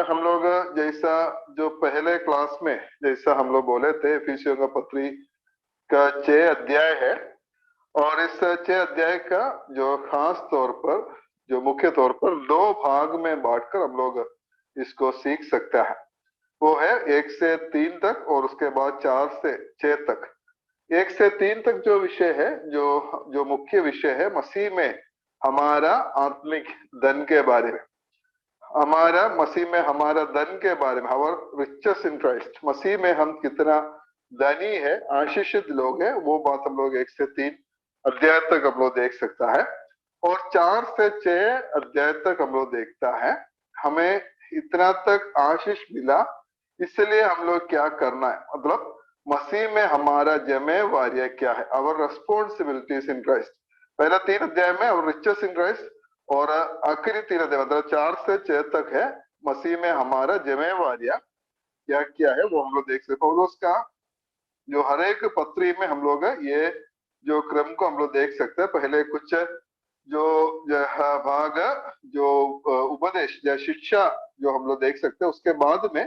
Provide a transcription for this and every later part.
हम लोग जैसा जो पहले क्लास में जैसा हम लोग बोले थे, एफिसियों का पत्री का 6 अध्याय है। और इस 6 अध्याय का जो खास तौर पर जो मुख्य तौर पर 2 भाग में बांटकर हम लोग इसको सीख सकते हैं। वो है 1 से 3 तक और उसके बाद 4 से 6 तक। 1 से 3 तक जो विषय है, जो जो मुख्य विषय है, मसीह में हमारा आत्मिक धन के बारे में, हमारा मसीह में हमारा धन के बारे में, हमार रिचेस इन क्राइस्ट, मसीह में हम कितना धनी है, आशीषित लोग हैं, वो बात हम लोग 1 से 3 अध्याय तक हम लोग देख सकता है। और 4 से 6 अध्याय तक हम लोग देखता है हमें इतना तक आशीष मिला, इसलिए हम लोग क्या करना है, मतलब मसीह में हमारा जिम्मेवारियां क्या है, अवर रेस्पॉन्सिबिलिटीज इन क्राइस्ट। पहला 3 अध्याय में अवर रिचेस इन क्राइस्ट, और आखिरी 3 अध्याय मतलब 4 से 6 तक है मसीह में हमारा जिम्मेवारियां क्या क्या है, वो हम लोग देख सकते। पौलुस का जो हर एक पत्री में हम लोग ये जो क्रम को हम लोग देख सकते हैं। पहले कुछ जो भाग जो उपदेश या शिक्षा जो हम लोग देख सकते हैं, उसके बाद में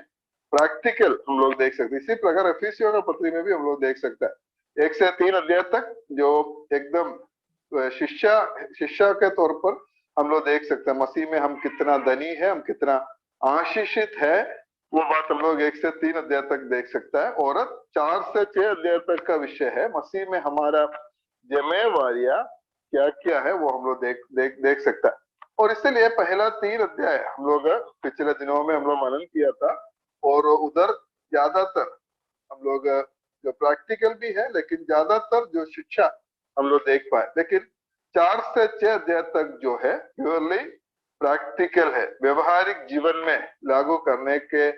प्रैक्टिकल हम लोग देख सकते हैं। इसी प्रकार एफिसियों का पत्री में भी हम लोग देख सकते हैं 1 से 3 अध्याय तक जो एकदम शिक्षा शिक्षा के तौर पर हम लोग देख सकते हैं मसीह में हम कितना धनी है, हम कितना आशीषित है, वो बात हम लोग 1 से 3 अध्याय तक देख सकता है। और 4 से 6 अध्याय तक का विषय है मसीह में हमारा जिम्मेवारियां क्या क्या है, वो हम लोग देख सकता है। और इसलिए पहला 3 अध्याय हम लोग पिछले दिनों में हम लोग मनन किया था, और उधर ज्यादातर हम लोग जो प्रैक्टिकल भी है लेकिन ज्यादातर जो शिक्षा हम लोग देख पाए। लेकिन 4 से 6 अध्याय तक जो है प्योरली प्रैक्टिकल है, व्यवहारिक जीवन में लागू करने के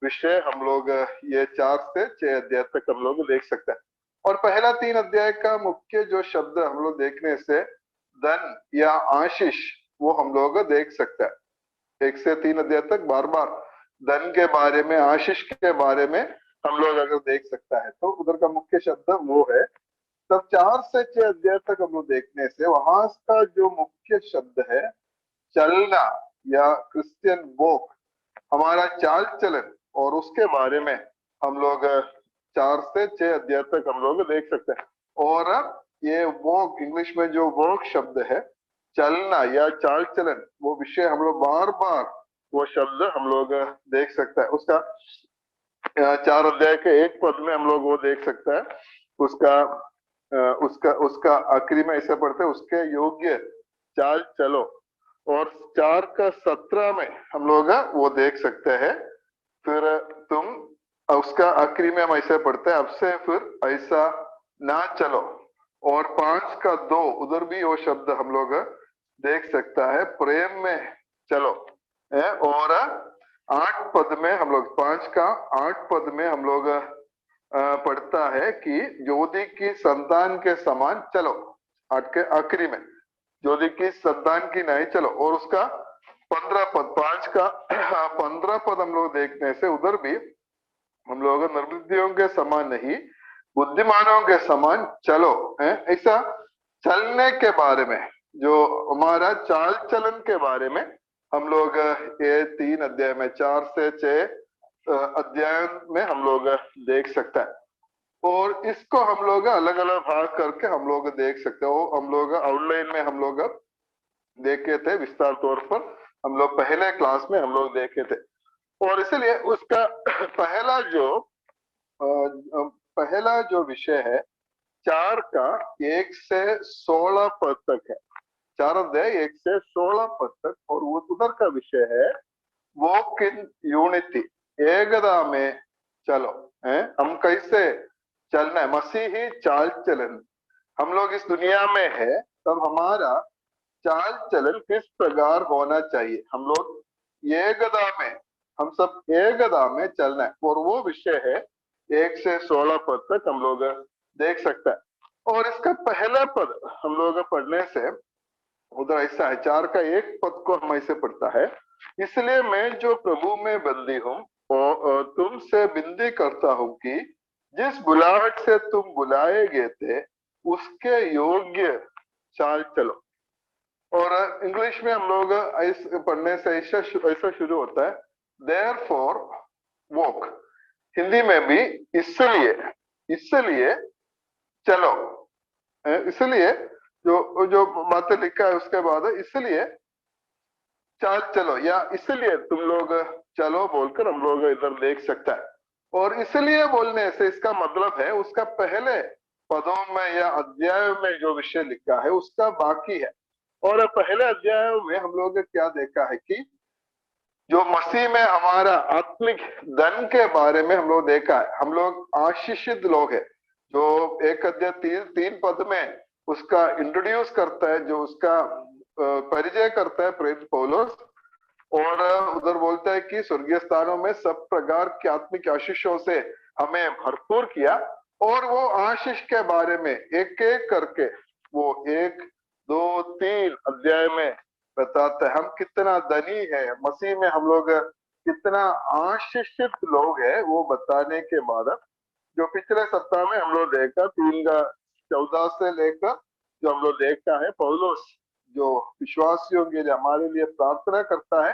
विषय हम लोग ये 4 से 6 अध्याय तक हम लोग देख सकते हैं। और पहला 3 अध्याय का मुख्य जो शब्द हम लोग देखने से धन या आशीष, वो हम लोग देख सकते हैं। 1 से 3 अध्याय तक बार बार धन के बारे में, आशीष के बारे में हम लोग अगर देख सकता है तो उधर का मुख्य शब्द वो है। तब 4 से 6 अध्याय तक हम लोग देखने से वहां का जो मुख्य शब्द है चलना या क्रिश्चियन वॉक, हमारा चाल चलन, और उसके बारे में हम लोग 4 से 6 अध्याय तक हम लोग देख सकते हैं। और ये वॉक, इंग्लिश में जो वॉक शब्द है, चलना या चाल चलन, वो विषय हम लोग बार बार वो शब्द हम लोग देख सकते हैं। उसका 4 अध्याय के 1 पद में हम लोग वो देख सकते हैं। उसका उसका उसका आखिरी में ऐसे पढ़ते हैं, उसके योग्य चाल चलो। और 4 का 17 में हम लोग वो देख सकते हैं, फिर तुम, उसका आखिरी में हम ऐसे पढ़ते हैं, अब से फिर ऐसा ना चलो। और 5 का 2 उधर भी वो शब्द हम लोग देख सकता है, प्रेम में चलो है। और 8 पद में हम लोग, 5 का 8 पद में हम लोग पढ़ता है कि ज्योति की संतान के समान चलो। 8 के आखिरी में ज्योति की संतान की नहीं चलो। और उसका 15 पद, 5 का 15 पद हम लोग देखने से उधर भी हम लोग निर्बुद्धियों के समान नहीं, बुद्धिमानों के समान चलो है। ऐसा चलने के बारे में, जो हमारा चाल चलन के बारे में हम लोग ये 3 अध्याय में, 4 से 6 अध्याय में हम लोग देख सकते हैं। और इसको हम लोग अलग अलग भाग करके हम लोग देख सकते हो। हम लोग आउटलाइन में हम लोग देखे थे विस्तार तौर पर, हम लोग पहले क्लास में हम लोग देखे थे। और इसलिए उसका पहला जो विषय है 4 का 1 से 16 पद तक है। 4 अध्याय 1 से 16 पद तक। और वो उधर का विषय है वॉक इन यूनिटी, एकता में चलो है। हम कैसे चलना है, मसीही चाल चलन, हम लोग इस दुनिया में है तब हमारा चाल चलन किस प्रकार होना चाहिए, हम लोग एकता में, हम सब एकता में चलना है। और वो विषय है 1 से 16 पद तक हम लोग देख सकते हैं। और इसका पहला पद हम लोग पढ़ने से उधर ऐसा है, 4 का 1 पद को हम ऐसे पढ़ता है, इसलिए मैं जो प्रभु में बंदी हूँ और तुमसे विनती करता हूँ कि जिस बुलाहट से तुम बुलाए गए थे उसके योग्य चाल चलो। और इंग्लिश में हम लोग पढ़ने से ऐसा शुरू होता है, therefore walk। हिंदी में भी इसलिए, इसलिए चलो, इसलिए जो जो बातें लिखा है उसके बाद इसलिए चाल चलो, या इसलिए तुम लोग चलो बोलकर हम लोग इधर देख सकता है। और इसलिए बोलने से इसका मतलब है उसका पहले पदों में या अध्याय में जो विषय लिखा है उसका बाकी है। और पहले अध्याय में हम लोग क्या देखा है कि जो मसीह में हमारा आत्मिक धन के बारे में हम लोग देखा है, हम लोग आशीषित लोग हैं। जो एक अध्याय तीन पद में उसका इंट्रोड्यूस करता है, जो उसका परिचय करता है प्रेरित पौलुस, और उधर बोलता है कि स्वर्गीय स्थानों में सब प्रकार के आत्मिक आशीषों से हमें भरपूर किया। और वो आशीष के बारे में एक एक करके वो 1, 2, 3 अध्याय में बताते हैं हम कितना धनी है मसीह में, हम लोग कितना आशीषित लोग हैं। वो बताने के बाद जो पिछले सप्ताह में हम लोग देखा 3:14 से लेकर जो हम लोग देखा है पौलुस जो विश्वासियों के लिए हमारे लिए प्रार्थना करता है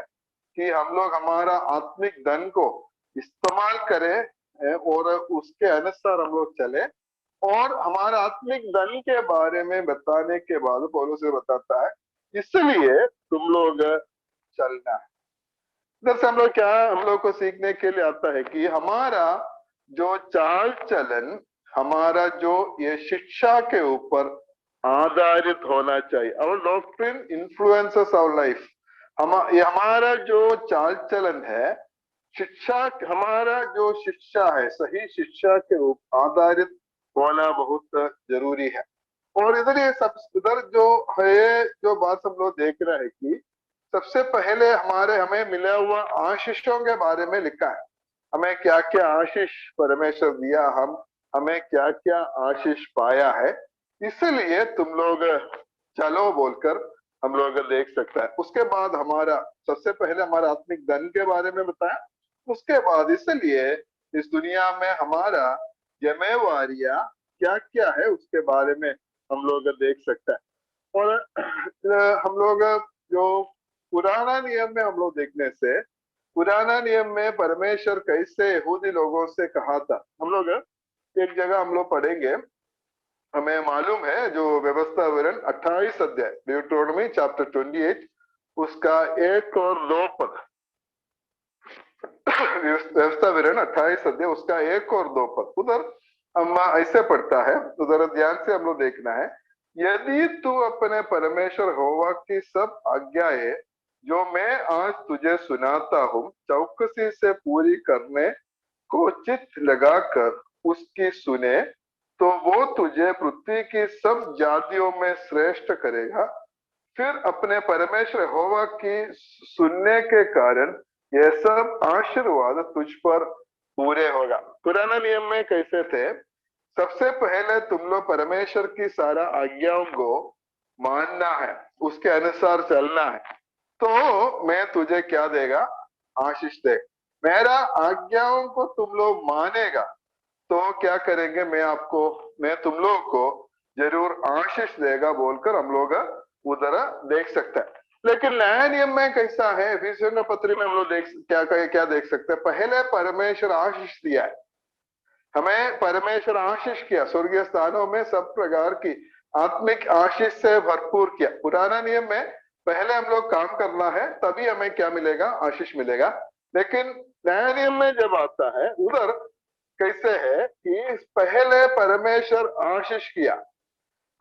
कि हम लोग हमारा आत्मिक धन को इस्तेमाल करें और उसके अनुसार हम लोग चले। और हमारा आत्मिक धन के बारे में बताने के बाद पौलुस से बताता है इसलिए तुम लोग चलना है। इधर से हम लोग क्या हम लोग को सीखने के लिए आता है कि हमारा जो चाल चलन, हमारा जो ये शिक्षा के ऊपर आधारित होना चाहिए। और डॉक्ट्रिन इन्फ्लुएंसेस आवर लाइफ। ये हमारा जो चाल चलन है, शिक्षा, हमारा जो शिक्षा है सही शिक्षा के ऊपर आधारित होना बहुत जरूरी है। और इधर ये सब इधर जो है जो बात हम लोग देख रहे हैं कि सबसे पहले हमें मिला हुआ आशीषों के बारे में लिखा है। हमें क्या क्या आशीष परमेश्वर दिया, हमें क्या क्या आशीष पाया है, इसलिए तुम लोग चलो बोलकर हम लोग देख सकता है। उसके बाद हमारा सबसे पहले हमारा आत्मिक धन के बारे में बताया। उसके बाद इसलिए इस दुनिया में हमारा जिम्मेवारियां क्या क्या है उसके बारे में हम लोग देख सकता है। और हम लोग जो पुराना नियम में हम लोग देखने से, पुराना नियम में परमेश्वर कैसे यहूदी लोगों से कहा था, हम लोग एक जगह हम लोग पढ़ेंगे। हमें मालूम है जो व्यवस्था विवरण 28 अध्याय, ड्यूटरोनॉमी चैप्टर 28 उसका 1 और 2 पद। व्यवस्था विवरण 28 अध्याय उसका 1 और 2 पद, उधर हम ऐसे पढ़ता है, उधर ध्यान से हम लोग देखना है। यदि तू अपने परमेश्वर होवा की सब आज्ञाएं जो मैं आज तुझे सुनाता हूँ चौकसी से पूरी करने को चित्त लगाकर उसकी सुने, तो वो तुझे पृथ्वी की सब जातियों में श्रेष्ठ करेगा। फिर अपने परमेश्वर यहोवा की सुनने के कारण ये सब आशीर्वाद तुझ पर पूरे होगा। पुराना नियम में कैसे थे, सबसे पहले तुम लोग परमेश्वर की सारा आज्ञाओं को मानना है, उसके अनुसार चलना है, तो मैं तुझे क्या देगा, आशीष दे। मेरा आज्ञाओं को तुम लोग मानेगा तो क्या करेंगे, मैं तुम लोग को जरूर आशीष देगा बोलकर हम लोग उधर देख सकते हैं। लेकिन नया नियम में कैसा है, इफिसियों पत्री में हम लोग क्या देख सकते हैं। पहले परमेश्वर आशीष दिया है, हमें परमेश्वर आशीष किया, स्वर्गीय स्थानों में सब प्रकार की आत्मिक आशीष से भरपूर किया। पुराना नियम में पहले हम लोग काम करना है तभी हमें क्या मिलेगा, आशीष मिलेगा। लेकिन नया नियम में जब आता है उधर कैसे है कि पहले परमेश्वर आशीष किया,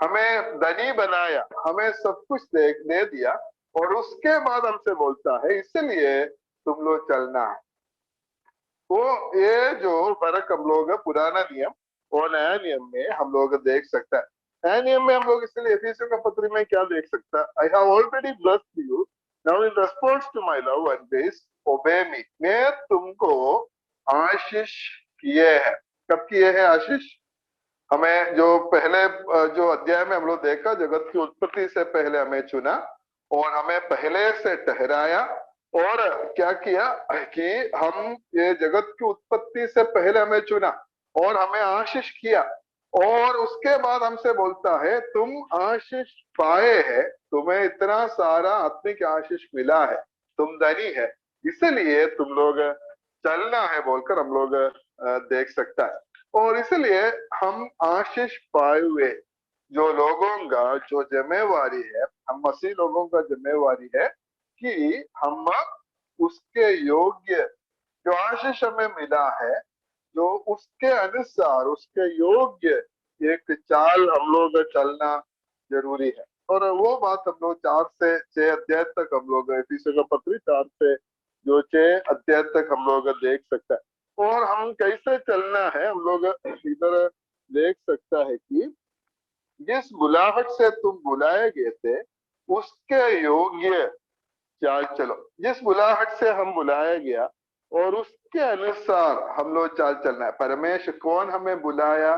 हमें धनी बनाया, हमें सब कुछ दे दिया, और उसके बाद हमसे बोलता है इसलिए तुम लोग चलना है। तो ये जो फर्क हम लोग पुराना नियम और नया नियम में हम लोग देख सकता है। नया नियम में हम लोग इसलिए एफिसियों का पत्र में क्या देख सकता है, I have already blessed you now in response to my love and grace obey me. मैं तुमको आशीष किए हैं। कब किए हैं आशीष, हमें जो पहले जो अध्याय में हम लोग देखा, जगत की उत्पत्ति से पहले हमें चुना और हमें पहले से ठहराया। और क्या किया कि हम ये जगत की उत्पत्ति से पहले हमें चुना और हमें आशीष किया, और उसके बाद हमसे बोलता है तुम आशीष पाए हैं, तुम्हें इतना सारा आत्मिक आशीष मिला है, तुम धनी है, इसलिए तुम लोग चलना है बोलकर हम लोग देख सकता है। और इसलिए हम आशीष पाए हुए जो लोगों का जो जिम्मेवारी है, हम मसीह लोगों का जिम्मेवारी है कि हम उसके योग्य जो आशीष हमें मिला है, जो उसके अनुसार उसके योग्य एक चाल हम लोग चलना जरूरी है। और वो बात हम लोग 4 से 6 अध्याय तक हम लोग इफिसियों का पत्री 4 से 6 अध्याय तक हम लोग देख सकते हैं। और हम कैसे चलना है हम लोग इधर देख सकता है कि जिस बुलाहट से तुम बुलाए गए थे उसके योग्य चाल चलो। जिस बुलाहट से हम बुलाया गया और उसके अनुसार हम लोग चाल चलना है। परमेश्वर कौन हमें बुलाया,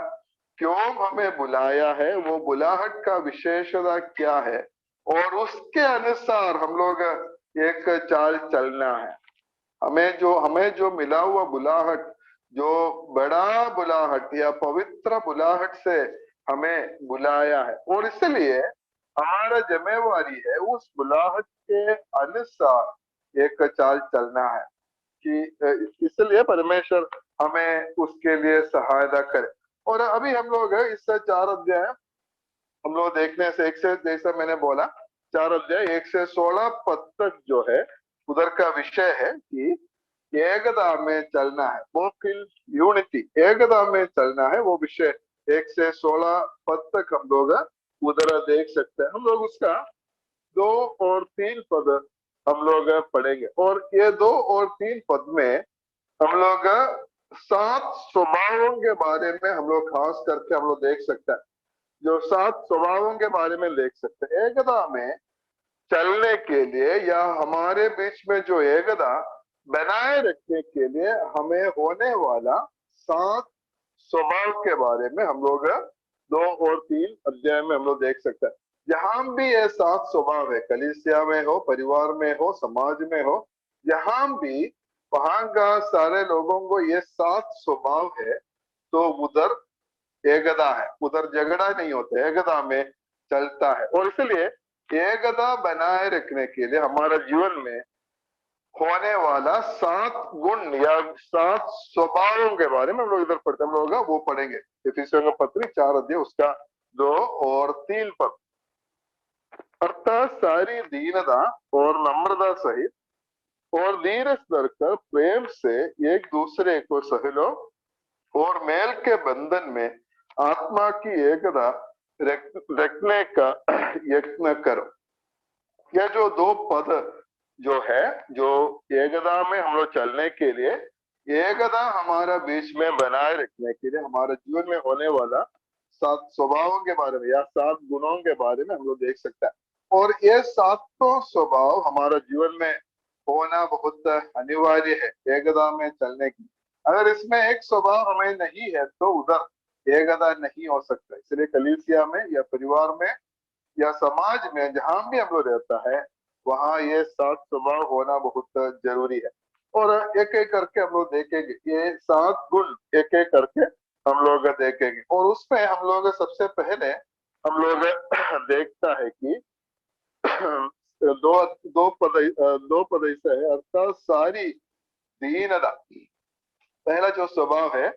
क्यों हमें बुलाया है, वो बुलाहट का विशेषता क्या है, और उसके अनुसार हम लोग एक चाल चलना है। हमें जो मिला हुआ बुलाहट, जो बड़ा बुलाहट या पवित्र बुलाहट से हमें बुलाया है, और इसलिए हमारा जिम्मेवारी है उस बुलाहट के अनुसार एक चाल चलना है कि इसलिए परमेश्वर हमें उसके लिए सहायता करे। और अभी हम लोग इस 4 अध्याय हम लोग देखने से, एक से जैसा मैंने बोला 4 अध्याय 1 से 16 पद तक जो है उधर का विषय है कि एकता में चलना है, वो फिल यूनिटी, एकता में चलना है, वो विषय 1 से 16 पद तक हम लोग उधर देख सकते हैं। हम लोग उसका 2 और 3 पद हम लोग पढ़ेंगे। और ये 2 और 3 पद में हम लोग 7 स्वभावों के बारे में हम लोग खास करके हम लोग देख सकते हैं। जो 7 स्वभावों के बारे में देख सकते हैं एकता में चलने के लिए, या हमारे बीच में जो एकता बनाए रखने के लिए हमें होने वाला 7 स्वभाव के बारे में हम लोग 2 और 3 अध्याय में हम लोग देख सकते हैं। जहां भी ये 7 स्वभाव है, कलीसिया में हो, परिवार में हो, समाज में हो, जहां भी वहां का सारे लोगों को ये 7 स्वभाव है, तो उधर एकता है, उधर झगड़ा नहीं होता, एकता में चलता है। और इसलिए एकता बनाए रखने के लिए हमारा जीवन में होने वाला 7 गुण या 7 स्वभावों के बारे में हम लोग इधर पढ़ते, हम लोग वो पढ़ेंगे। इफिसियों का पत्री 4 अध्याय उसका 2 और 3 पद। अर्थात सारी दीनता और नम्रता सहित और धीरज धरकर प्रेम से एक दूसरे को सह लो, और मेल के बंधन में आत्मा की एकता रखने का यत्न करो। यह जो 2 पद जो है, जो एकता में हम लोग चलने के लिए, एकता हमारा बीच में बनाए रखने के लिए हमारे जीवन में होने वाला 7 स्वभावों के बारे में या 7 गुणों के बारे में हम लोग देख सकते हैं। और ये 7 स्वभाव हमारा जीवन में होना बहुत अनिवार्य है एकता में चलने की। अगर इसमें एक स्वभाव हमें नहीं है तो उधर एकता नहीं हो सकता। इसलिए कलीसिया में या परिवार में या समाज में जहां भी हम लोग रहता है, वहां ये 7 स्वभाव होना बहुत जरूरी है। और एक एक करके हम लोग देखेंगे, ये 7 गुण एक एक करके हम लोग देखेंगे। और उसमें हम लोग सबसे पहले हम लोग देखता है कि दो दो पद ऐसा है, अर्थात सारी दीनता। पहला जो स्वभाव है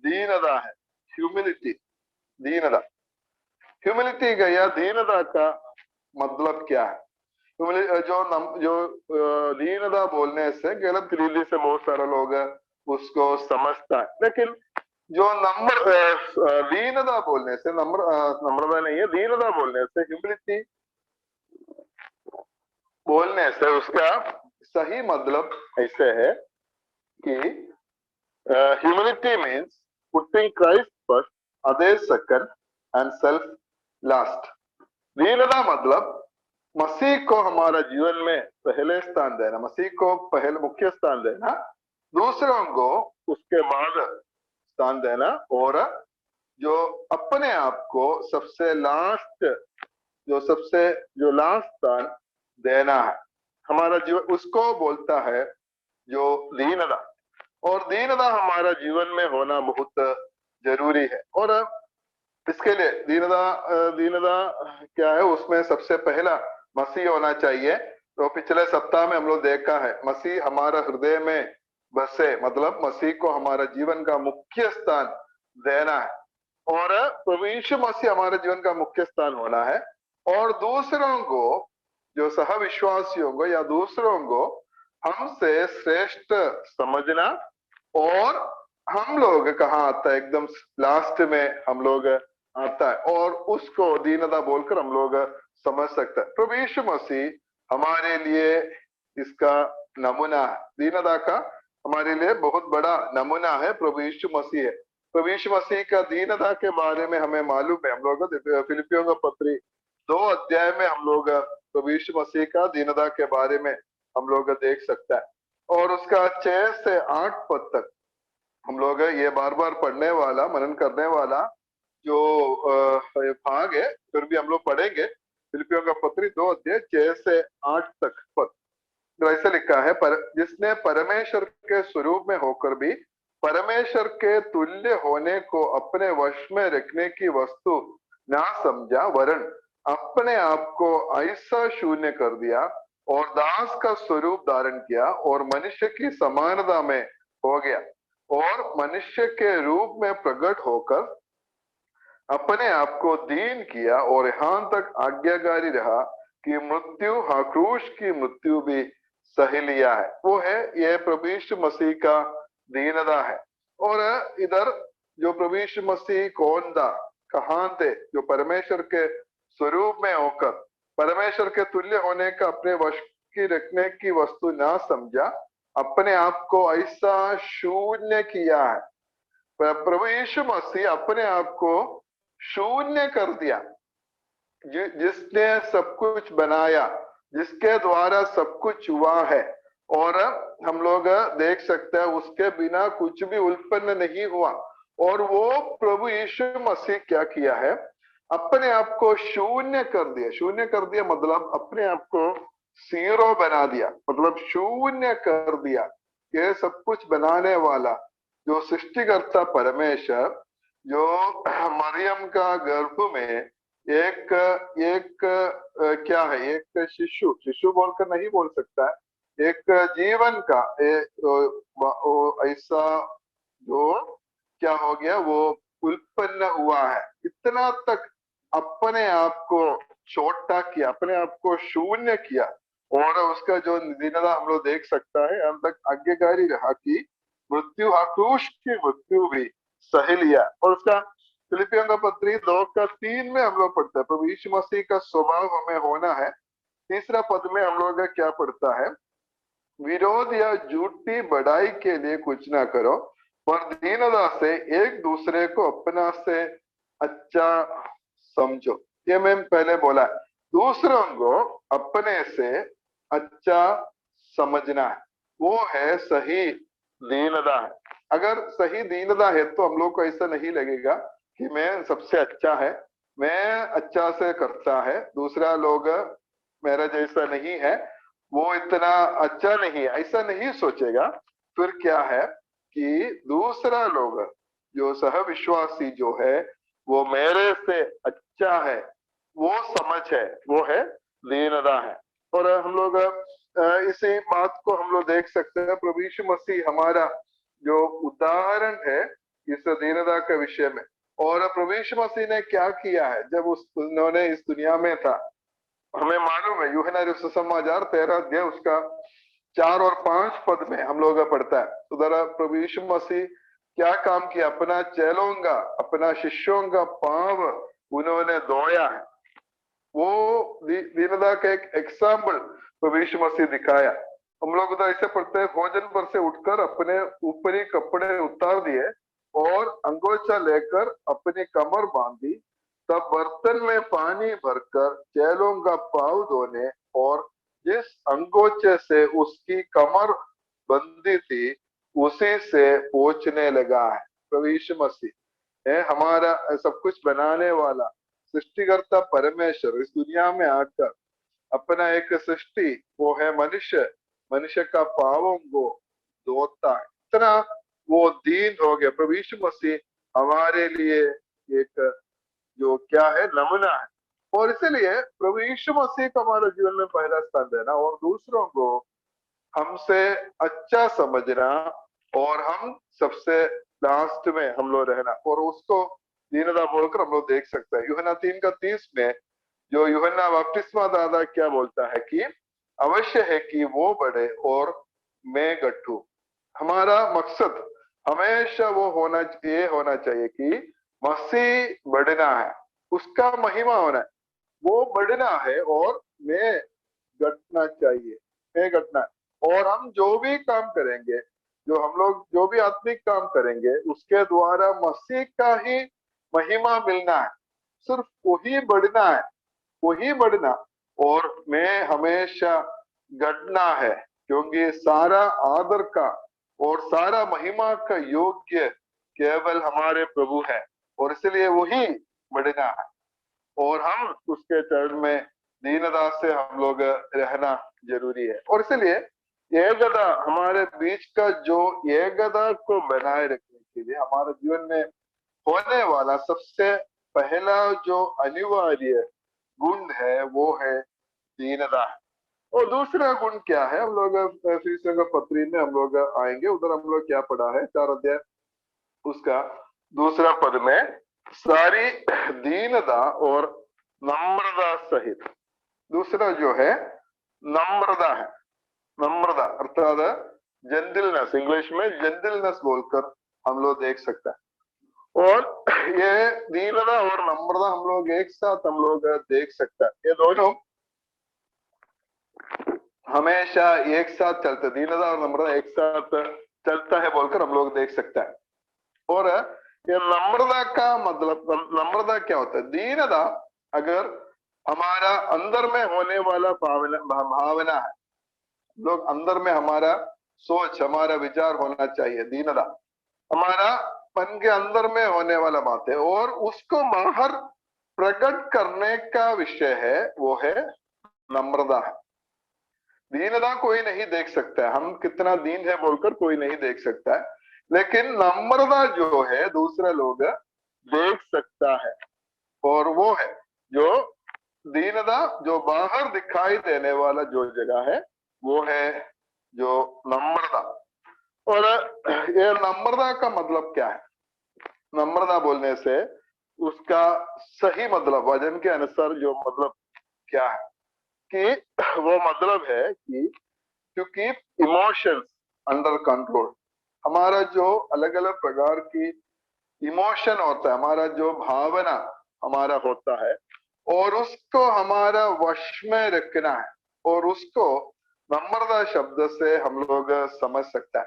दीनता है, ह्यूमिलिटी, दीनता। ह्यूमिलिटी का या दीनता का मतलब क्या है? जो दीनता बोलने से गलत रीति से बहुत सारे लोग उसको समझता है, लेकिन जो दीनता बोलने से, नम्रता नहीं है, दीनता बोलने से, ह्यूमिलिटी बोलने से उसका सही मतलब ऐसे है कि humility means putting Christ first, others second and self last. दीनता मतलब मसीह को हमारा जीवन में पहले स्थान देना, मसीह को पहले मुख्य स्थान देना, दूसरों को उसके बाद स्थान देना, और जो अपने आप को सबसे लास्ट, जो लास्ट स्थान देना है हमारा जीवन, उसको बोलता है जो दीनता। और दीनता हमारा जीवन में होना बहुत जरूरी है। और इसके लिए दीनता क्या है, उसमें सबसे पहला मसीह होना चाहिए, तो पिछले सप्ताह में हम लोग देखा है मसीह हमारा हृदय में बसे, मतलब मसीह को हमारा जीवन का मुख्य स्थान देना है और प्रभु यीशु मसीह हमारे जीवन का मुख्य स्थान होना है। और दूसरों को, जो सहविश्वासियों को या दूसरों को हमसे श्रेष्ठ समझना, और हम लोग कहाँ आता है, एकदम लास्ट में हम लोग आता है, और उसको दीनता बोलकर हम लोग समझ सकते हैं। प्रभु यीशु मसीह हमारे लिए इसका नमूना है, दीनता का हमारे लिए बहुत बड़ा नमूना है प्रभु यीशु मसीह है। प्रभु यीशु मसीह का दीनता के बारे में हमें मालूम है, हम लोग फिलिपियों का पत्री 2 अध्याय में हम लोग प्रभु यीशु मसीह का दीनता के बारे में हम लोग देख सकते हैं। और उसका 6 से 8 पद तक हम लोग ये बार बार पढ़ने वाला, मनन करने वाला जो भाग है, फिर भी हम लोग पढ़ेंगे। फिलिपियों का पत्री 2 अध्याय 6 से 8 तक पद, तो ऐसे लिखा है, पर जिसने परमेश्वर के स्वरूप में होकर भी परमेश्वर के तुल्य होने को अपने वश में रखने की वस्तु ना समझा, वरन अपने आप को ऐसा शून्य कर दिया और दास का स्वरूप धारण किया और मनुष्य की समानता में हो गया और मनुष्य के रूप में प्रकट होकर अपने आप को दीन किया और यहाँ तक आज्ञाकारी रहा कि मृत्यु, हाँ क्रूस की मृत्यु भी सही लिया है। वो है ये प्रभु यीशु मसीह का दीनता है। और इधर जो प्रभु यीशु मसीह कौन था, कहाँ थे, जो परमेश्वर के स्वरूप में होकर परमेश्वर के तुल्य होने का अपने वश की रखने की वस्तु ना समझा, अपने आप को ऐसा शून्य किया है। प्रभु यीशु मसीह अपने आप को शून्य कर दिया। जिसने सब कुछ बनाया, जिसके द्वारा सब कुछ हुआ है, और हम लोग देख सकते हैं उसके बिना कुछ भी उत्पन्न नहीं हुआ। और वो प्रभु यीशु मसीह क्या किया है, अपने आप को शून्य कर दिया। शून्य कर दिया मतलब अपने आप को जीरो बना दिया, मतलब शून्य कर दिया। ये सब कुछ बनाने वाला जो सृष्टिकर्ता परमेश्वर, जो मरियम का गर्भ में एक क्या है, एक शिशु बोलकर नहीं बोल सकता है, एक जीवन का ऐसा जो क्या हो गया, वो उत्पन्न हुआ है। इतना तक अपने आप को छोटा किया, अपने आप को शून्य किया, और उसका जो दीनता हम लोग देख सकता है, अंत तक आज्ञाकारी रहा कि मृत्यु, क्रूस की मृत्यु भी सही लिया। और उसका फिलिपियों का पत्री 2 का 3 में हम लोग पढ़ते हैं, प्रभु यीशु मसीह का स्वभाव हमें होना है। तीसरा पद में हम लोग का क्या पढ़ता है, विरोध या झूठी बढ़ाई के लिए कुछ ना करो, पर दीनता से एक दूसरे को अपना से अच्छा समझो। ये मैं पहले बोला, दूसरों को अपने से अच्छा समझना है, वो है सही दीनता है। अगर सही दीनता है तो हम लोग को ऐसा नहीं लगेगा कि मैं सबसे अच्छा है, मैं अच्छा से करता है, दूसरा लोग मेरा जैसा नहीं है, वो इतना अच्छा नहीं है, ऐसा नहीं सोचेगा। फिर क्या है कि दूसरा लोग, जो सहविश्वासी जो है, वो मेरे से अच्छा है, वो समझ है, वो है दीनता है। और हम लोग इसी बात को हम लोग देख सकते हैं, प्रभु यीशु मसीह हमारा जो उदाहरण है इस दीनता के विषय में। और प्रभु यीशु मसीह ने क्या किया है जब उन्होंने इस दुनिया में था, हमें मालूम है, यूहन्ना सुसमाचार 13 अध्याय उसका 4 और 5 पद में हम लोग पढ़ता है। तो जरा प्रभु यीशु मसीह क्या काम किया, अपना चेलों का, अपना शिष्यों का पांव उन्होंने धोया है। वो दीनता का एक एग्जाम्पल प्रभु यीशु मसीह दिखाया। हम लोग उधर ऐसे पढ़ते हैं, भोजन पर से उठकर अपने ऊपरी कपड़े उतार दिए और अंगोछा लेकर अपनी कमर बांधी, तब बर्तन में पानी भरकर चेलों का पांव धोने और जिस अंगोछे से उसकी कमर बंधी थी उसी से पोंछने लगा है। प्रभु यीशु मसीह है हमारा सब कुछ बनाने वाला सृष्टिकर्ता परमेश्वर, इस दुनिया में आकर अपना एक सृष्टि, वो है मनुष्य, मनुष्य का पापों को धोता है। इतना वो दीन हो गया। प्रभु यीशु मसीह हमारे लिए एक जो क्या है, नमूना है। और इसीलिए प्रभु यीशु मसीह को हमारे जीवन में पहला स्थान देना और दूसरों को हमसे अच्छा समझना और हम सबसे लास्ट में हम लोग रहना और उसको दीनता बोलकर हम लोग देख सकते हैं। यूहन्ना 3:30 में जो यूहन्ना बपतिस्मा दाता क्या बोलता है कि अवश्य है कि वो बढ़े और मैं घटूं। हमारा मकसद हमेशा वो होना चाहिए कि मसीह बढ़ना है, उसका महिमा होना है, वो बढ़ना है और मैं घटना चाहिए, मैं घटना है। और हम जो भी काम करेंगे, जो हम लोग जो भी आत्मिक काम करेंगे, उसके द्वारा मसीह का ही महिमा मिलना है, सिर्फ वही बढ़ना है, वही बढ़ना। और मैं हमेशा घटना है, क्योंकि सारा आदर का और सारा महिमा का योग्य केवल हमारे प्रभु है और इसलिए वही बढ़ना है और हम उसके चरण में दीनता से हम लोग रहना जरूरी है। और इसलिए एकता हमारे बीच का जो एकता को बनाए रखने के लिए हमारे जीवन में होने वाला सबसे पहला जो अनिवार्य गुण है वो है दीनता है। और दूसरा गुण क्या है, हम लोग फिर पत्री में हम लोग आएंगे, उधर हम लोग क्या पढ़ा है 4 अध्याय उसका दूसरा पद में सारी दीनता और नम्रता सहित। दूसरा जो है नम्रता है, नम्रता अर्थात जेंटलनेस, इंग्लिश में जेंटलनेस बोलकर हम लोग देख सकते हैं। और ये दीनता और नम्रता हम लोग एक साथ हम लोग देख सकते हैं, ये दोनों हमेशा एक साथ चलते, दीनता और नम्रता एक साथ चलता है बोलकर हम लोग देख सकते हैं। और ये नम्रता का मतलब, नम्रता क्या होता है? दीनता अगर हमारा अंदर में होने वाला भावना है, लोग अंदर में हमारा सोच, हमारा विचार होना चाहिए। दीनता हमारा मन के अंदर में होने वाला बात है और उसको बाहर प्रकट करने का विषय है, वो है नम्रता है। दीनता कोई नहीं देख सकता है, हम कितना दीन है बोलकर कोई नहीं देख सकता है, लेकिन नम्रता जो है दूसरा लोग देख सकता है। और वो है जो दीनता जो बाहर दिखाई देने वाला जो जगह है वो है जो नम्रता। और ये नम्रता का मतलब क्या है? नम्रता बोलने से उसका सही मतलब वचन के अनुसार जो मतलब क्या है कि वो मतलब है कि क्योंकि इमोशंस अंडर कंट्रोल, हमारा जो अलग अलग प्रकार की इमोशन होता है, हमारा जो भावना हमारा होता है और उसको हमारा वश में रखना है और उसको नम्रता शब्द से हम लोग समझ सकते हैं।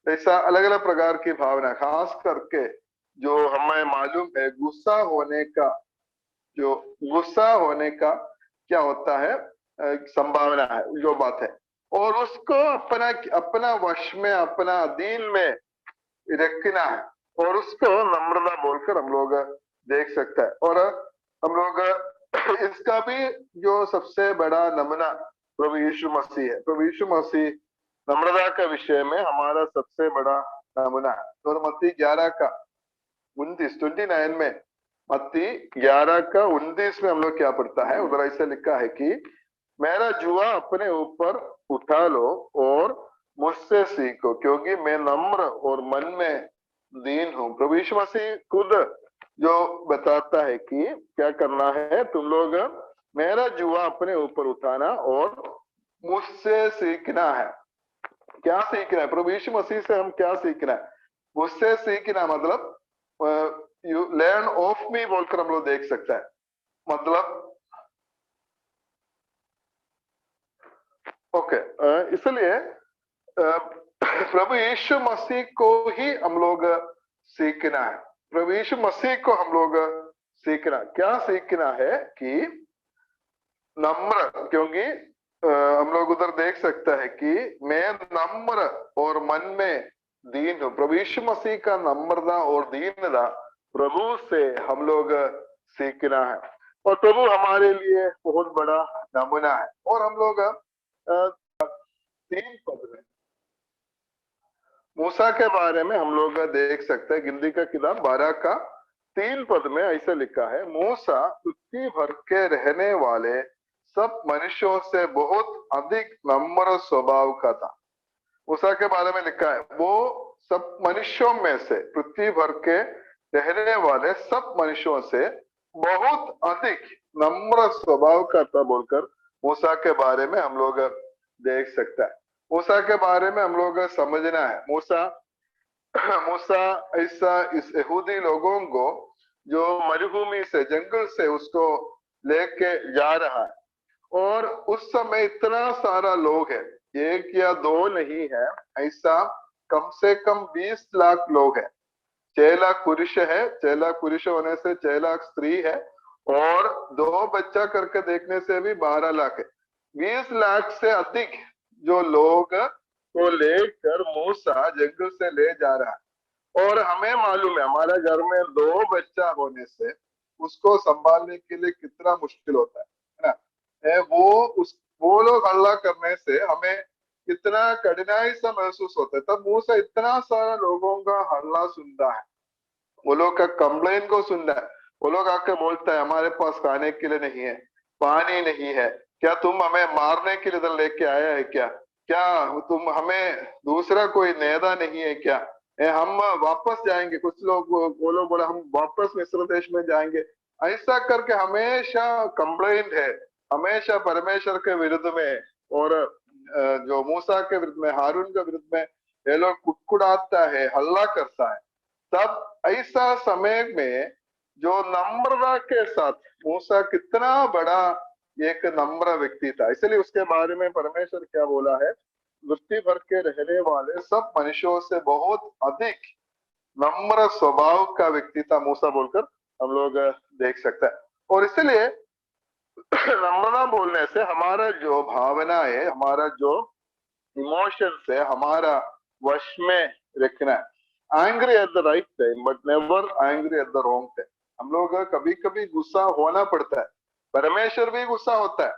ऐसा अलग अलग प्रकार की भावना, खास करके जो हमें मालूम है गुस्सा होने का, जो गुस्सा होने का क्या होता है संभावना है, जो बात है, और उसको अपना अपना वश में, अपना अधीन में रखना है और उसको नम्रता बोलकर हम लोग देख सकते हैं। और हम लोग इसका भी जो सबसे बड़ा नमूना प्रभु यीशु मसीह है। प्रभु यीशु मसीह नम्रता के विषय में हमारा सबसे बड़ा नमूना है। और मत्ती 11:29 में, मत्ती 11:29 में हम लोग क्या पढ़ता है, उधर ऐसे लिखा है कि मेरा जुआ अपने ऊपर उठा लो और मुझसे सीखो, क्योंकि मैं नम्र और मन में दीन हूँ। प्रभु यीशु मसीह खुद जो बताता है कि क्या करना है, तुम लोग मेरा जुआ अपने ऊपर उठाना और मुझसे सीखना है। क्या सीखना है? प्रभु यीशु मसीह से हम क्या सीखना है? मुझसे सीखना मतलब यू लर्न ऑफ मी बोलकर हम लोग देख सकते हैं। मतलब ओके, इसलिए प्रभु यीशु मसीह को ही हम लोग सीखना है। प्रभु यीशु मसीह को हम लोग सीखना, क्या सीखना है कि नम्र, क्योंकि हम लोग उधर देख सकते हैं कि मैं नम्र और मन में दीन हूँ। प्रभु यीशु मसीह का नम्रता और दीनता प्रभु से हम लोग सीखना है और प्रभु हमारे लिए बहुत बड़ा नमूना है। और हम लोग 3 पद में मूसा के बारे में हम लोग देख सकते हैं। गिनती का किताब 12 का 3 पद में ऐसा लिखा है, मूसा पृथ्वी भर के रहने वाले सब मनुष्यों से बहुत अधिक नम्र स्वभाव का था। मूसा के बारे में लिखा है, वो सब मनुष्यों में से, पृथ्वी भर के रहने वाले सब मनुष्यों से बहुत अधिक नम्र स्वभाव का था बोलकर मूसा के बारे में हम लोग देख सकते हैं। मूसा के बारे में हम लोग समझना है, मूसा मूसा ऐसा इस यहूदी लोगों को जो मरुभूमि से, जंगल से उसको लेके जा रहा है, और उस समय इतना सारा लोग है, 1 या 2 नहीं है, ऐसा कम से कम 20 लाख लोग है। 6 लाख पुरुष है, 6 लाख पुरुष होने से 6 लाख स्त्री है, और 2 बच्चा करके देखने से भी 12 लाख है। 20 लाख से अधिक जो लोग को लेकर मूसा जंगल से ले जा रहा है, और हमें मालूम है हमारे घर में 2 बच्चा होने से उसको संभालने के लिए कितना मुश्किल होता है ना। वो लोग हल्ला करने से हमें कितना कठिनाई सा महसूस होता है। तब मूसा इतना सारा लोगों का हल्ला सुनता है, वो लोग का कंप्लेन को सुनता है, वो लोग आके बोलता है हमारे पास खाने के लिए नहीं है, पानी नहीं है, क्या तुम हमें मारने के लिए इधर लेके आया है क्या? क्या तुम हमें दूसरा कोई नेता नहीं है क्या? हम वापस जाएंगे। कुछ लोग, वो लोग बोला हम वापस मिस्र देश में जाएंगे। ऐसा करके हमेशा कंप्लेंट है, हमेशा परमेश्वर के विरुद्ध में, और जो मूसा के विरुद्ध में, हारून के विरुद्ध में ये लोग कुटकुटाता है, हल्ला करता है। तब ऐसा समय में जो नम्रता के साथ, मूसा कितना बड़ा एक नम्र व्यक्ति था, इसलिए उसके बारे में परमेश्वर क्या बोला है, पृथ्वी भर के रहने वाले सब मनुष्यों से बहुत अधिक नम्र स्वभाव का व्यक्ति था मूसा बोलकर हम लोग देख सकते हैं। और इसलिए नम्रता बोलने से हमारा जो भावना है, हमारा जो इमोशंस है, हमारा वश में रखना है। Angry at the right time but never angry at the wrong time. हम लोग कभी कभी गुस्सा होना पड़ता है, परमेश्वर भी गुस्सा होता है,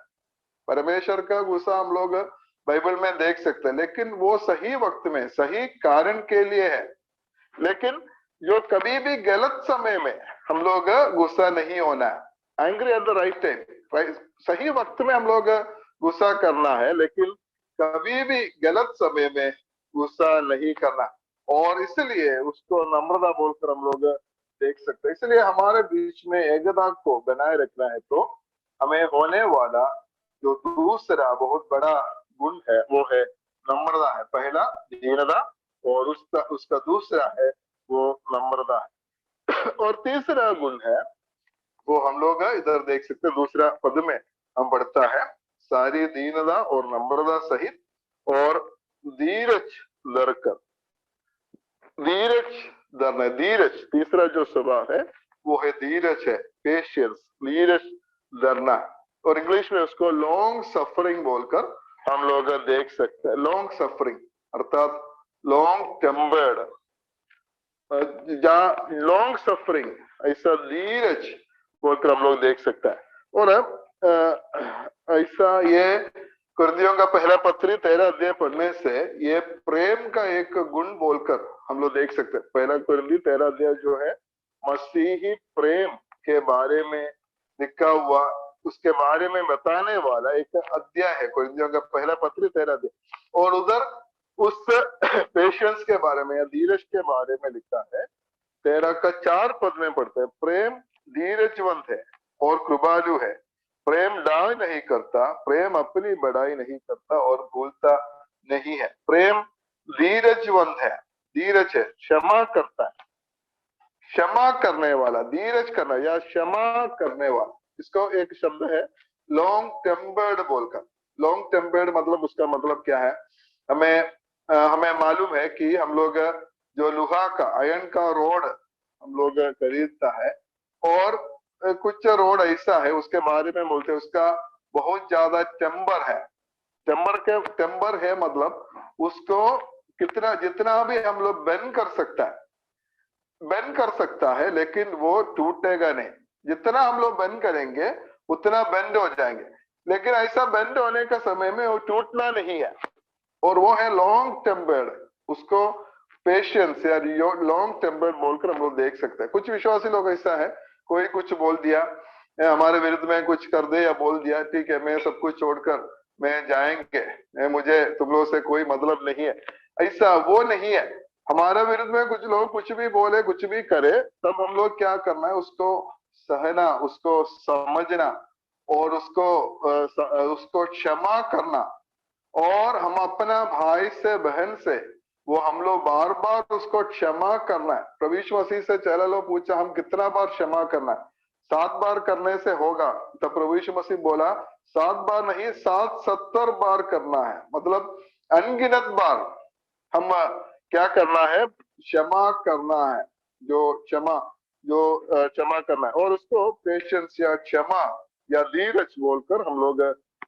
परमेश्वर का गुस्सा हम लोग बाइबल में देख सकते हैं, लेकिन वो सही वक्त में सही कारण के लिए है। लेकिन जो कभी भी गलत समय में हम लोग गुस्सा नहीं होना है। Angry at the right time, सही वक्त में हम लोग गुस्सा करना है, लेकिन कभी भी गलत समय में गुस्सा नहीं करना। और इसलिए उसको नम्रता बोलकर हम लोग देख सकते हैं। इसलिए हमारे बीच में एकता को बनाए रखना है, तो हमें होने वाला जो दूसरा बहुत बड़ा गुण है वो है नम्रता है। पहला दीनता, और उसका दूसरा है वो नम्रता है। और तीसरा गुण है वो हम लोग इधर देख सकते हैं, दूसरा पद में हम पढ़ता है, सारी दीनता और नम्रता सहित और धीरज धरकर। धीरज धरना, धीरज तीसरा जो स्वभाव है वो है धीरज है, पेशेंस, धीरज धरना। और इंग्लिश में उसको लॉन्ग सफरिंग बोलकर हम लोग देख सकते हैं। लॉन्ग सफरिंग अर्थात लॉन्ग टेम्पर्ड, लॉन्ग सफरिंग, ऐसा धीरज बोलकर हम लोग देख सकते हैं। और ऐसा ये कुरिन्थियों का पहला पत्री 13 अध्याय पढ़ने से ये प्रेम का एक गुण बोलकर हम लोग देख सकते हैं। पहला कुरिन्थी 13 अध्याय जो है मसीही प्रेम के बारे में लिखा हुआ, उसके बारे में बताने वाला एक अध्याय है कुरिन्थियों का पहला पत्री 13 अध्याय। और उधर उस पेशेंस के बारे में या धीरज के बारे में लिखा है। 13 का 4 पद में पढ़ते हैं, प्रेम धीरजवंत है और कृपालु है, प्रेम डाह नहीं करता, प्रेम अपनी बड़ाई नहीं करता और भूलता नहीं है। प्रेम धीरजवंत है, धीरज है, क्षमा करता है, क्षमा करने वाला, धीरज करना या क्षमा करने वाला, इसको एक शब्द है लॉन्ग टेम्पर्ड बोलकर। लॉन्ग टेम्पर्ड मतलब उसका मतलब क्या है, हमें मालूम है कि हम लोग जो लोहा का, आयरन का रोड हम लोग खरीदता है, और कुछ रोड ऐसा है उसके बारे में बोलते हैं उसका बहुत ज्यादा टेम्बर है। टेम्बर है मतलब उसको कितना, जितना भी हम लोग बेंड कर सकता है, लेकिन वो टूटेगा नहीं। जितना हम लोग बेंड करेंगे उतना बेंड हो जाएंगे, लेकिन ऐसा बेंड होने का समय में वो टूटना नहीं है, और वो है लॉन्ग टेम्पर्ड। उसको पेशेंस या लॉन्ग टेम्पर्ड बोलकर हम लोग देख सकते हैं। कुछ विश्वासी लोग ऐसा है, कोई कुछ बोल दिया, हमारे विरुद्ध में कुछ कर दे या बोल दिया, ठीक है मैं सब कुछ छोड़कर मैं जाएंगे, मुझे तुम लोगों से कोई मतलब नहीं है, ऐसा वो नहीं है। हमारे विरुद्ध में कुछ लोग कुछ भी बोले कुछ भी करे, तब हम लोग क्या करना है, उसको सहना, उसको समझना और उसको क्षमा करना। और हम अपना भाई से बहन से वो हम लोग बार बार उसको क्षमा करना है। प्रभु यीशु मसीह से चेला लोग पूछा हम कितना बार क्षमा करना है? 7 बार करने से होगा। तो प्रभु यीशु मसीह बोला 7 बार नहीं 770 बार करना है, मतलब अनगिनत बार हम क्या करना है, क्षमा करना है। क्षमा करना है, और उसको पेशेंस या क्षमा या धीरज बोलकर हम लोग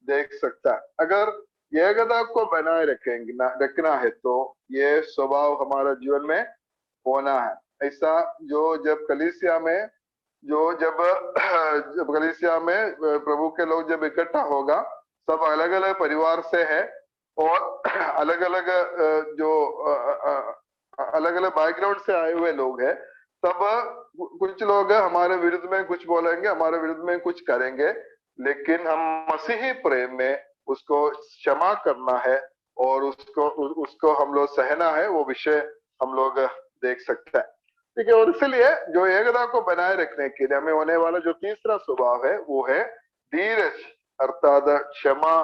देख सकता है। अगर एकता को बनाए रखना है तो ये स्वभाव हमारा जीवन में होना है। ऐसा जो जब कलीसिया में जब कलीसिया में प्रभु के लोग जब इकट्ठा होगा, सब अलग अलग परिवार से है और अलग अलग जो अलग अलग बैकग्राउंड से आए हुए लोग हैं, तब कुछ लोग हमारे विरुद्ध में कुछ बोलेंगे, हमारे विरुद्ध में कुछ करेंगे, लेकिन हम मसीही प्रेम में उसको क्षमा करना है और उसको हम लोग सहना है, वो विषय हम लोग देख सकते हैं। ठीक है, और इसलिए जो एकता को बनाए रखने के लिए हमें होने वाला जो तीसरा स्वभाव है वो है धीरज, अर्थात क्षमा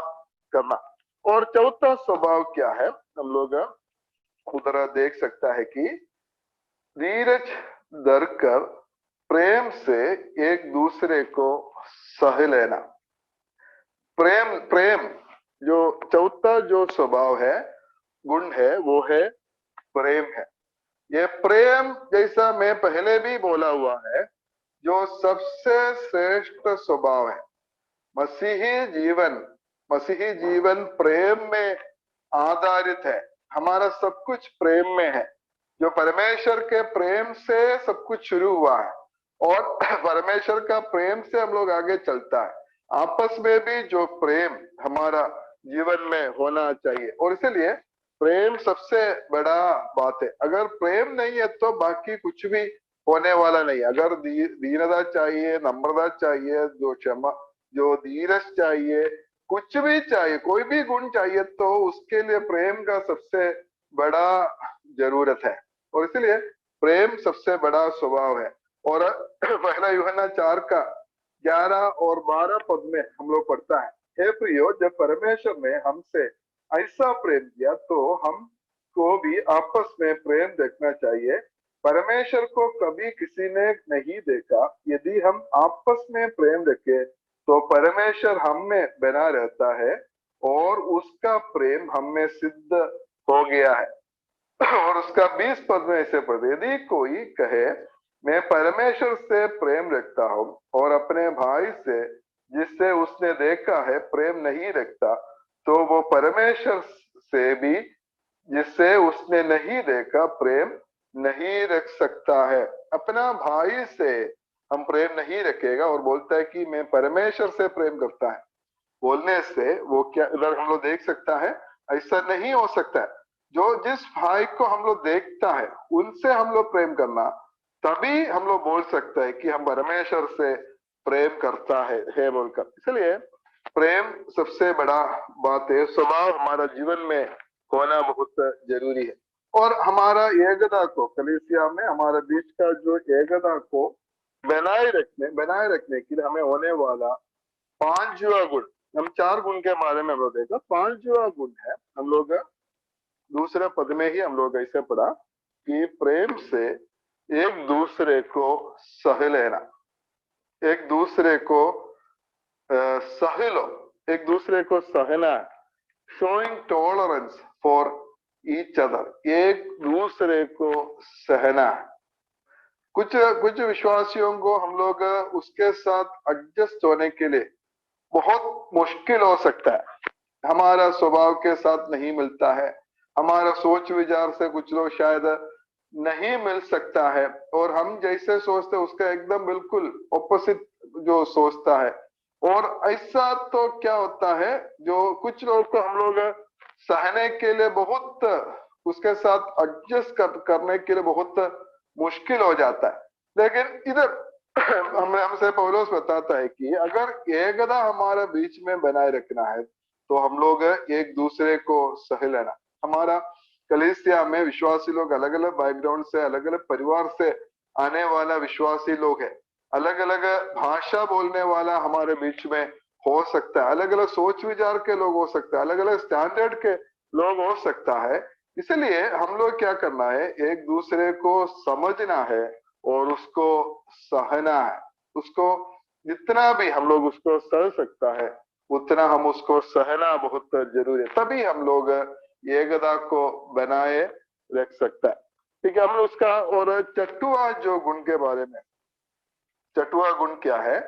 करना। और चौथा स्वभाव क्या है, हम लोग उधर देख सकता है कि धीरज धरकर प्रेम से एक दूसरे को सह लेना। प्रेम जो चौथा जो स्वभाव है, गुण है, वो है प्रेम है। ये प्रेम जैसा मैं पहले भी बोला हुआ है, जो सबसे श्रेष्ठ स्वभाव है। मसीही जीवन प्रेम में आधारित है। हमारा सब कुछ प्रेम में है। जो परमेश्वर के प्रेम से सब कुछ शुरू हुआ है और परमेश्वर का प्रेम से हम लोग आगे चलता है। आपस में भी जो प्रेम हमारा जीवन में होना चाहिए, और इसलिए प्रेम सबसे बड़ा बात है। अगर प्रेम नहीं है तो बाकी कुछ भी होने वाला नहीं। अगर दीनता चाहिए, नम्रता चाहिए, जो धीरज चाहिए, कुछ भी चाहिए, कोई भी गुण चाहिए, तो उसके लिए प्रेम का सबसे बड़ा जरूरत है। और इसलिए प्रेम सबसे बड़ा स्वभाव है। और पहला यूहन्ना 4 का 11 और 12 पद में हम लोग पढ़ता है, हे प्रियो, जब परमेश्वर ने हमसे ऐसा प्रेम किया तो हमको भी आपस में प्रेम देखना चाहिए। परमेश्वर को कभी किसी ने नहीं देखा। यदि हम आपस में प्रेम रखें तो परमेश्वर हम में बना रहता है और उसका प्रेम हम में सिद्ध हो गया है। और उसका 20 पद में ऐसे पढ़ते, यदि कोई कहे मैं परमेश्वर से प्रेम रखता हूँ और अपने भाई से जिससे उसने देखा है प्रेम नहीं रखता, तो वो परमेश्वर से भी जिससे उसने नहीं देखा प्रेम नहीं रख सकता है। अपना भाई से हम प्रेम नहीं रखेगा और बोलता है कि मैं परमेश्वर से प्रेम करता है, बोलने से वो क्या इधर हम लोग देख सकता है, ऐसा नहीं हो सकता है। जो जिस भाई को हम लोग देखता है उनसे हम लोग प्रेम करना, तभी हम लोग बोल सकते हैं कि हम परमेश्वर से प्रेम करता है बोलकर। इसलिए प्रेम सबसे बड़ा बात है। स्वभाव हमारा जीवन में होना बहुत जरूरी है। और हमारा एकता को कलीसिया में हमारे बीच का जो एकता को बनाए रखने के लिए हमें होने वाला 5वां गुण, हम 4 गुण के बारे में हम लोग देखा। 5वां गुण है, हम लोग दूसरे पद में ही हम लोग ऐसे पढ़ा कि प्रेम से एक दूसरे को सह लेना। एक दूसरे को सह लो, एक दूसरे को सहना, showing tolerance for each other, एक दूसरे को सहना। कुछ विश्वासियों को हम लोग उसके साथ एडजस्ट होने के लिए बहुत मुश्किल हो सकता है। हमारा स्वभाव के साथ नहीं मिलता है, हमारा सोच विचार से कुछ लोग शायद नहीं मिल सकता है, और हम जैसे सोचते हैं उसका एकदम बिल्कुल ऑपोजिट जो सोचता है। और ऐसा तो क्या होता है, जो कुछ लोग को हम लोग सहने के लिए बहुत उसके साथ एडजस्ट करने के लिए बहुत मुश्किल हो जाता है। लेकिन इधर हमसे पौलुस बताता है कि अगर एकता हमारे बीच में बनाए रखना है तो हम लोग एक दूसरे को सह लेना। हमारा कलीसिया में विश्वासी लोग अलग अलग बैकग्राउंड से, अलग अलग परिवार से आने वाला विश्वासी लोग है, अलग अलग भाषा बोलने वाला हमारे बीच में हो सकता है, अलग अलग सोच विचार के लोग हो सकते हैं, अलग अलग स्टैंडर्ड के लोग हो सकता है। इसलिए हम लोग क्या करना है, एक दूसरे को समझना है और उसको सहना है। उसको जितना भी हम लोग उसको सह सकता है उतना हम उसको सहना बहुत जरूरी है, तभी हम लोग एकता को बनाए रख सकता है। ठीक है, हम लोग उसका और चटुआ जो गुण के बारे में, चटुआ गुण क्या है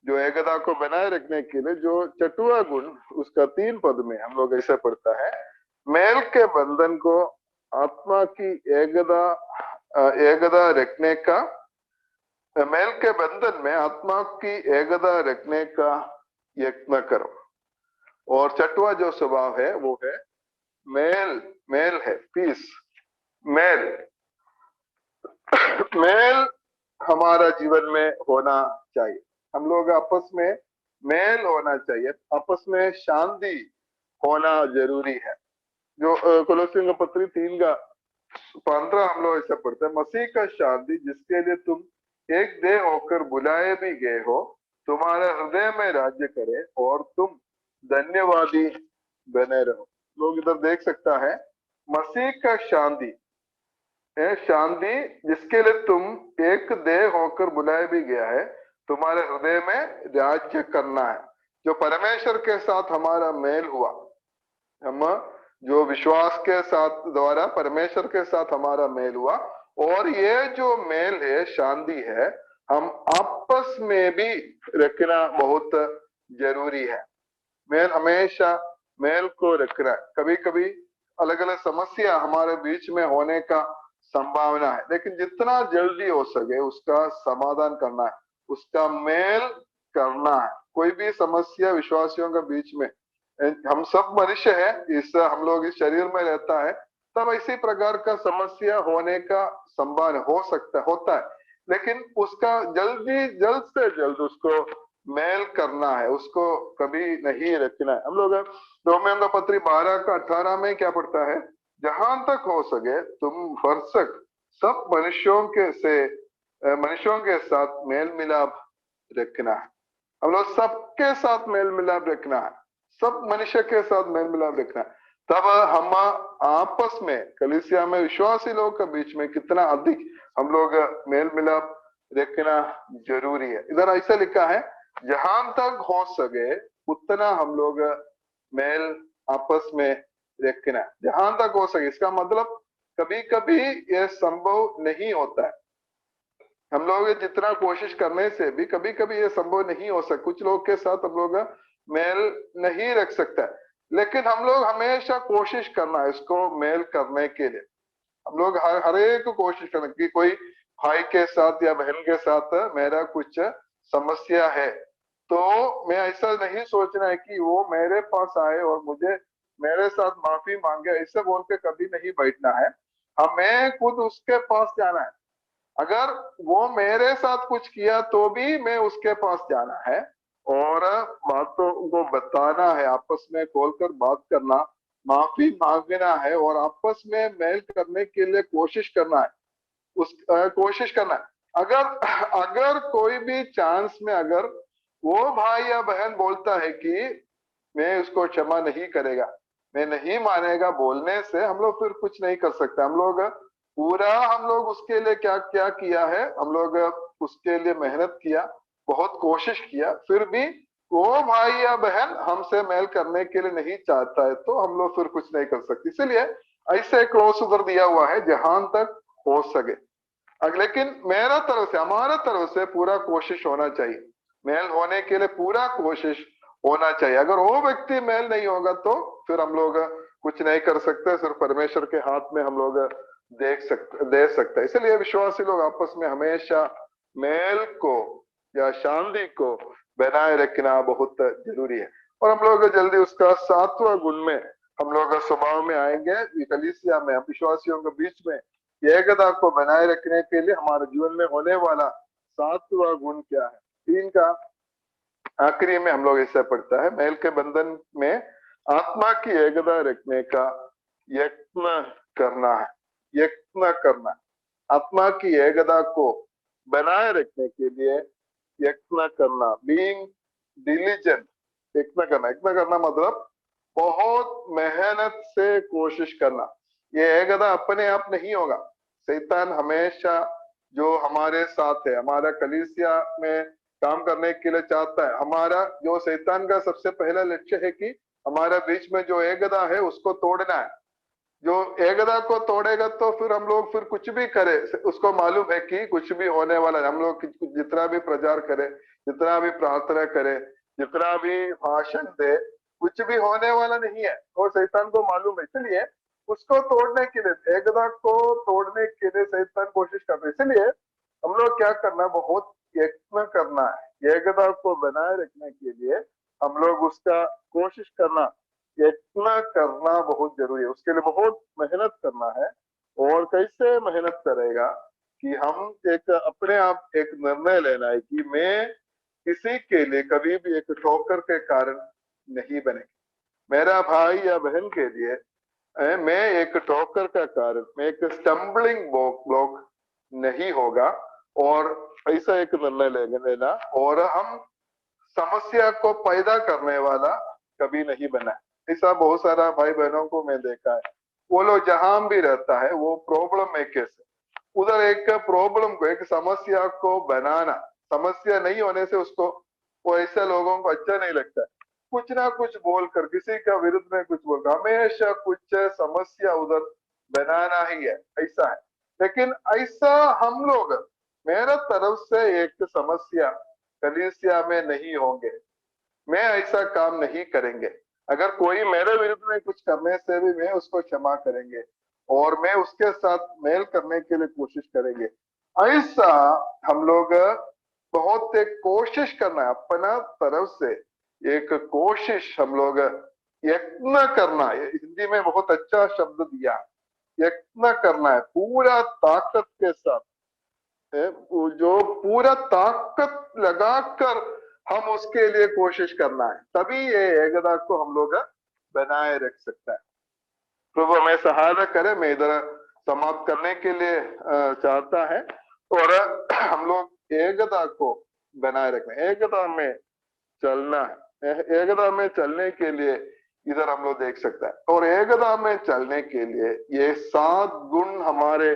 जो एकता को बनाए रखने के लिए, जो चटुआ गुण उसका 3 पद में हम लोग ऐसा पढ़ता है, मेल के बंधन को आत्मा की एकता रखने का, मेल के बंधन में आत्मा की एकता रखने का यत्न करो। और चटुआ जो स्वभाव है वो है मेल, मेल है पीस, मेल मेल हमारा जीवन में होना चाहिए। हम लोग आपस में मेल होना चाहिए, आपस में शांति होना जरूरी है। जो कोलोसियों का पत्री 3:15 हम लोग ऐसा पढ़ते हैं, मसीह का शांति जिसके लिए तुम एक देह होकर बुलाए भी गए हो तुम्हारे हृदय में राज्य करे और तुम धन्यवादी बने रहो। लोग इधर देख सकता है, मसीह का शांति, शांति जिसके लिए तुम एक देह होकर बुलाया भी गया है तुम्हारे हृदय में राज्य करना है। जो परमेश्वर के साथ हमारा मेल हुआ, हम जो विश्वास के साथ द्वारा परमेश्वर के साथ हमारा मेल हुआ, और ये जो मेल है, शांति है, हम आपस में भी रखना बहुत जरूरी है। मेल हमेशा मेल को रखना है। कभी कभी अलग अलग समस्या हमारे बीच में होने का संभावना है, लेकिन जितना जल्दी हो सके उसका समाधान करना है, उसका मेल करना है। कोई भी समस्या विश्वासियों के बीच में, हम सब मनुष्य है, इस हम लोग इस शरीर में रहता है, तब इसी प्रकार का समस्या होने का संभावना हो सकता होता है, लेकिन उसका जल्द से जल्द उसको मेल करना है, उसको कभी नहीं रखना है। हम लोग रोमियों का पत्री 12:18 में क्या पढ़ता है, जहां तक हो सके तुम भरसक सब मनुष्यों के साथ मेल मिलाप रखना है। हम लोग सबके साथ मेल मिलाप रखना है, सब मनुष्य के साथ मेल मिलाप रखना है। तब हम आपस में कलीसिया में विश्वासी लोग के बीच में कितना अधिक हम लोग मेल मिलाप रखना जरूरी है। इधर ऐसा लिखा है, जहां तक हो सके उतना हम लोग मेल आपस में रखना है, जहां तक हो सके। इसका मतलब कभी कभी यह संभव नहीं होता है, हम लोग जितना कोशिश करने से भी कभी कभी ये संभव नहीं हो सकता। कुछ लोग के साथ हम लोग मेल नहीं रख सकता, लेकिन हम लोग हमेशा कोशिश करना है इसको मेल करने के लिए। हम लोग हर एक को कोशिश करना कि कोई भाई के साथ या बहन के साथ मेरा कुछ समस्या है, तो मैं ऐसा नहीं सोचना है कि वो मेरे पास आए और मुझे मेरे साथ माफी मांगे, ऐसे बोल के कभी नहीं बैठना है। हमें खुद उसके पास जाना है। अगर वो मेरे साथ कुछ किया तो भी मैं उसके पास जाना है और बातों को बताना है, आपस में खोलकर बात करना, माफी मांगना है और आपस में मेल करने के लिए कोशिश करना है। कोशिश करना है। अगर कोई भी चांस में अगर वो भाई या बहन बोलता है कि मैं उसको क्षमा नहीं करेगा, मैं नहीं मानेगा, बोलने से हम लोग फिर कुछ नहीं कर सकते। हम लोग उसके लिए क्या क्या किया है, हम लोग उसके लिए मेहनत किया, बहुत कोशिश किया, फिर भी वो भाई या बहन हमसे मेल करने के लिए नहीं चाहता है, तो हम लोग फिर कुछ नहीं कर सकते। इसीलिए ऐसे क्लोज उधर दिया हुआ है, जहां तक हो सके। लेकिन हमारा तरफ से पूरा कोशिश होना चाहिए, मेल होने के लिए पूरा कोशिश होना चाहिए। अगर वो व्यक्ति मेल नहीं होगा तो फिर हम लोग कुछ नहीं कर सकते, सिर्फ परमेश्वर के हाथ में हम लोग दे सकते हैं। इसलिए विश्वासी लोग आपस में हमेशा मेल को या शांति को बनाए रखना बहुत जरूरी है। और हम लोग जल्दी उसका 7वां गुण में हम लोग स्वभाव में आएंगे, कलीसिया में विश्वासियों के बीच में एकता को बनाए रखने के लिए हमारे जीवन में होने वाला सातवां गुण क्या है। तीन का आखिरी में हम लोग ऐसा पढ़ता है, मेल के बंधन में आत्मा की एकता रखने का यत्न करना है। यत्न करना, आत्मा की एकता को बनाए रखने के लिए यत्न करना, बीइंग डिलीजेंट। यत्न करना मतलब बहुत मेहनत से कोशिश करना। ये एकता अपने आप नहीं होगा। शैतान हमेशा जो हमारे साथ है, हमारा कलीसिया में काम करने के लिए चाहता है, हमारा जो शैतान का सबसे पहला लक्ष्य है कि हमारा बीच में जो एकता है उसको तोड़ना है। जो एकता को तोड़ेगा तो फिर हम लोग फिर कुछ भी करे, उसको मालूम है कि कुछ भी होने वाला है। हम लोग जितना भी प्रचार करे, जितना भी प्रार्थना करे, जितना भी भाषण दे, कुछ भी होने वाला नहीं है, और शैतान को मालूम है। इसलिए उसको तोड़ने के लिए, एकता को तोड़ने के लिए शैतान कोशिश करते हैं। इसलिए हम लोग क्या करना, बहुत यत्न करना है। एकता को बनाए रखने के लिए हम लोग उसका कोशिश करना, यत्न करना बहुत जरूरी है। उसके लिए बहुत मेहनत करना है। और कैसे मेहनत करेगा कि हम एक अपने आप एक निर्णय लेना है कि मैं किसी के लिए कभी भी एक ठोकर के कारण नहीं बने। मेरा भाई या बहन के लिए मैं एक ठोकर का कारण, मैं एक स्टम्बलिंग ब्लॉक नहीं होगा। और ऐसा एक निर्णय लेना, और हम समस्या को पैदा करने वाला कभी नहीं बना। ऐसा बहुत सारा भाई बहनों को मैं देखा है, वो लोग जहां भी रहता है वो प्रॉब्लम मेकर्स है। उधर एक प्रॉब्लम को, एक समस्या को बनाना, समस्या नहीं होने से उसको, वो ऐसे लोगों को अच्छा नहीं लगता है। कुछ ना कुछ बोलकर, किसी का विरुद्ध में कुछ बोलकर, हमेशा कुछ समस्या उधर बनाना ही है, ऐसा है। लेकिन ऐसा हम लोग, मेरा तरफ से एक समस्या कलीसिया में नहीं होंगे, मैं ऐसा काम नहीं करेंगे। अगर कोई मेरे विरुद्ध में कुछ करने से भी मैं उसको क्षमा करेंगे, और मैं उसके साथ मेल करने के लिए कोशिश करेंगे। ऐसा हम लोग बहुत एक कोशिश करना है, अपना तरफ से एक कोशिश हम लोग यत्न करना है। हिंदी में बहुत अच्छा शब्द दिया, यत्न करना है, पूरा ताकत के साथ, जो पूरा ताकत लगाकर हम उसके लिए कोशिश करना है, तभी ये एकता को हम लोग बनाए रख सकता है। प्रभु हमें सहायता करे। मैं इधर समाप्त करने के लिए चाहता है, और हम लोग एकता को बनाए रखना, एकता में चलना है। एकता में चलने के लिए इधर हम लोग देख सकते हैं, और एकता में चलने के लिए ये 7 गुण हमारे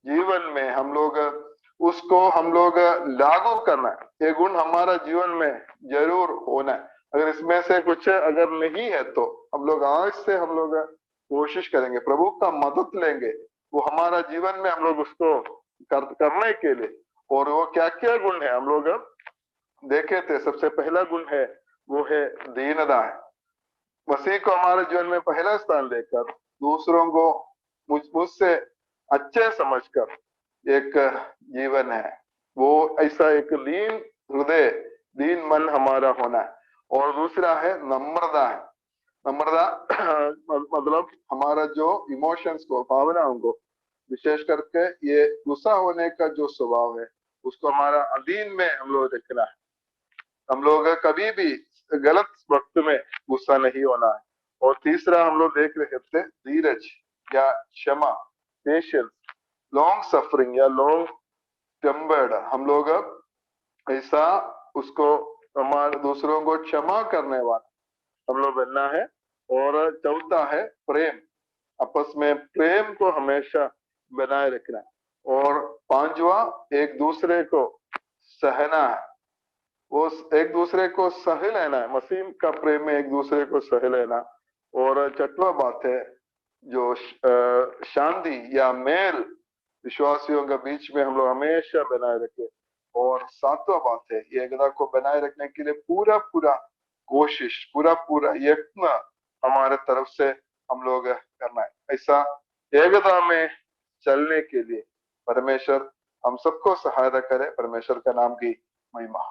जीवन में हम लोग उसको हम लोग लागू करना है। ये गुण हमारा जीवन में जरूर होना है। अगर इसमें से कुछ अगर नहीं है तो हम लोग आज से हम लोग कोशिश करेंगे, प्रभु का मदद लेंगे, वो हमारा जीवन में हम लोग उसको करने के लिए। और वो क्या क्या गुण है हम लोग देखे थे। सबसे पहला गुण है, वो है दीनता है। मसीह को हमारे जीवन में पहला स्थान देकर दूसरों को मुझसे अच्छे समझकर एक जीवन है, वो ऐसा एक दीन हृदय, दीन मन हमारा होना है। और दूसरा है नम्रता है। नम्रता मतलब हमारा जो इमोशंस को, भावनाओं को, विशेष करके ये गुस्सा होने का जो स्वभाव है, उसको हमारा अधीन में हम लोग रखना है। हम लोग कभी भी गलत वक्त में गुस्सा नहीं होना है। और तीसरा हम लोग देख रहे थे धीरज या क्षमा, पेशेंस, लॉन्ग सफरिंग या लॉन्ग टेम्पर्ड। हम लोग ऐसा उसको, हमारे दूसरों को क्षमा करने वाला हम लोग बनना है। और चौथा है प्रेम, आपस में प्रेम को हमेशा बनाए रखना है। और पांचवा एक दूसरे को सहना है, वो एक दूसरे को सह लेना है। मसीह का प्रेम में एक दूसरे को सह लेना। और छठवा बात है जो शांति या मेल विश्वासियों के बीच में हम लोग हमेशा बनाए रखे। और सातवां बात है, ये एकता को बनाए रखने के लिए पूरा पूरा कोशिश, पूरा पूरा यत्न हमारे तरफ से हम लोग करना है। ऐसा एकता में चलने के लिए परमेश्वर हम सबको सहायता करे। परमेश्वर का नाम की महिमा।